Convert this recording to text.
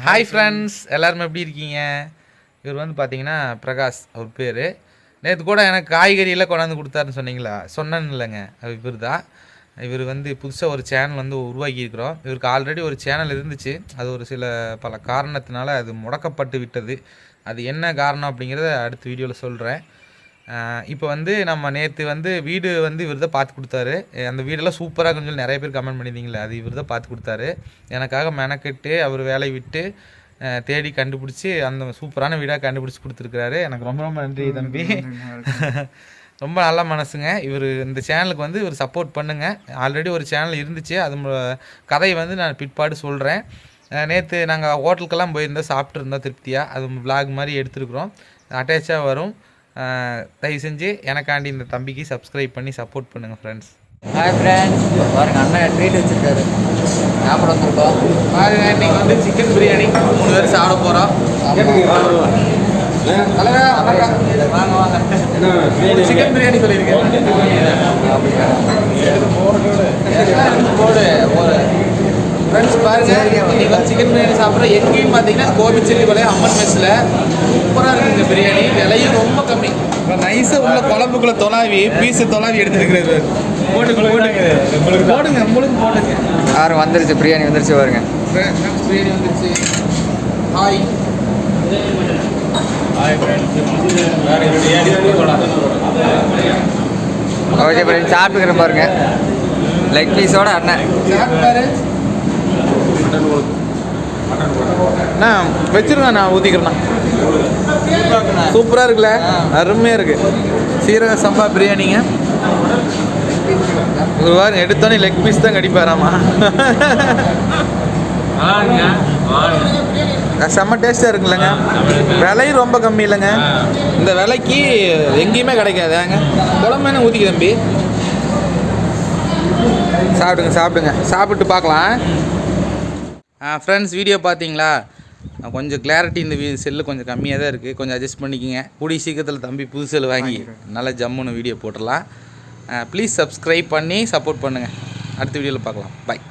Hi friends, எல்லாருமே எப்படி இருக்கீங்க? இவர் வந்து பார்த்தீங்கன்னா பிரகாஷ் அவர் பேர். நேற்று கூட எனக்கு காய்கறியெல்லாம் கொண்டாந்து கொடுத்தாருன்னு சொன்னேன்னு இல்லைங்க, இவர் தான். இவர் வந்து புதுசாக ஒரு சேனல் வந்து உருவாக்கியிருக்கிறோம். இவருக்கு ஆல்ரெடி ஒரு சேனல் இருந்துச்சு. அது ஒரு பல காரணத்தினால அது முடக்கப்பட்டு விட்டது. அது என்ன காரணம் அப்படிங்கிறத அடுத்த வீடியோவில் சொல்கிறேன். இப்போ வந்து நம்ம நேற்று வந்து வீடு வந்து இவர் தான் பார்த்து கொடுத்தாரு. அந்த வீடெல்லாம் சூப்பராக இருக்குன்னு சொல்லி நிறைய பேர் கமெண்ட் பண்ணியிருந்தீங்களே, அது இவர் தான் பார்த்து கொடுத்தாரு. எனக்காக மெனக்கெட்டு அவர் வேலையை விட்டு தேடி கண்டுபிடிச்சி அந்த சூப்பரான வீடாக கண்டுபிடிச்சி கொடுத்துருக்குறாரு. எனக்கு ரொம்ப ரொம்ப நன்றி தம்பி. ரொம்ப நல்ல மனசுங்க. இவர் இந்த சேனலுக்கு வந்து இவர் சப்போர்ட் பண்ணுங்கள். ஆல்ரெடி ஒரு சேனல் இருந்துச்சு, அது கதையை வந்து நான் பிற்பாடு சொல்கிறேன். நேற்று நாங்கள் ஹோட்டலுக்கெல்லாம் போயிருந்தோம், சாப்பிட்ருந்தோம் திருப்தியாக. அது விளாக் மாதிரி எடுத்துருக்குறோம், அட்டாச்சாக வரும். தயவு செஞ்சு எனக்காண்டி இந்த தம்பிக்கு சப்ஸ்கிரைப் பண்ணி சப்போர்ட் பண்ணுங்கள் ஃப்ரெண்ட்ஸ். ஹாய் ஃப்ரெண்ட்ஸ், பாருங்கள் அண்ணன் ட்ரீட் வச்சுருக்காரு. சாப்பிட வந்துருக்கோம். பாருங்க, இன்றைக்கி வந்து சிக்கன் பிரியாணி 3 பேர் சாப்பிட போகிறோம். வாங்க வாங்க, சிக்கன் பிரியாணி சொல்லியிருக்கேன். போடு ஒரு ஃப்ரெண்ட்ஸ் பாருங்கள், இன்றைக்கி வந்து சிக்கன் பிரியாணி சாப்பிட்றோம். எங்கேயும் பார்த்தீங்கன்னா கோபிச்செட்டிப்பாளையம் அம்மன் மெஸ்ஸில் சூப்பராக இருக்குங்க பிரியாணி. விலையும் ரொம்ப கம்மி. இப்போ நைஸாக உள்ள குழம்புக்குள்ளே பீஸு தொலாவி எடுத்துருக்கிறது. போடுங்க உங்களுக்கு போடுங்க. யாரும் வந்துருச்சு, பிரியாணி வந்துருச்சு பாருங்க. பிரியாணி வந்துருச்சு. ஹாய் ஓகே ஃப்ரெண்ட்ஸ், சாப்பிட்டுக்கிறேன் பாருங்க. லெக் பீஸோட அண்ணன் அண்ணா வச்சிருங்க, நான் ஊற்றிக்கிறேண்ணா. சூப்பராக இருக்குல்ல, அருமையாக இருக்குது. சீரக சம்பா பிரியாணிங்க. ஒரு வாரம் எடுத்தோன்னே லெக் பீஸ் தான் கடிப்பாராமா. செம்ம டேஸ்ட்டாக இருக்குல்லங்க. விலையும் ரொம்ப கம்மி இல்லைங்க. இந்த விலைக்கு எங்கேயுமே கிடைக்காதாங்க. குழம்பு ஊற்றிக்க தம்பி. சாப்பிடுங்க சாப்பிட்டு பார்க்கலாம். ஃப்ரெண்ட்ஸ், வீடியோ பார்த்தீங்களா? கொஞ்சம் கிளாரிட்டி இந்த செல்லு கொஞ்சம் கம்மியாக தான் இருக்குது, கொஞ்சம் அட்ஜஸ்ட் பண்ணிக்கோங்க. கூடிய சீக்கிரத்தில் தம்பி புது செல்லு வாங்கி நல்லா ஜம்முன்னு வீடியோ போட்டுடலாம். ப்ளீஸ் சப்ஸ்கிரைப் பண்ணி சப்போர்ட் பண்ணுங்கள். அடுத்த வீடியோவில் பார்க்கலாம். பாய்.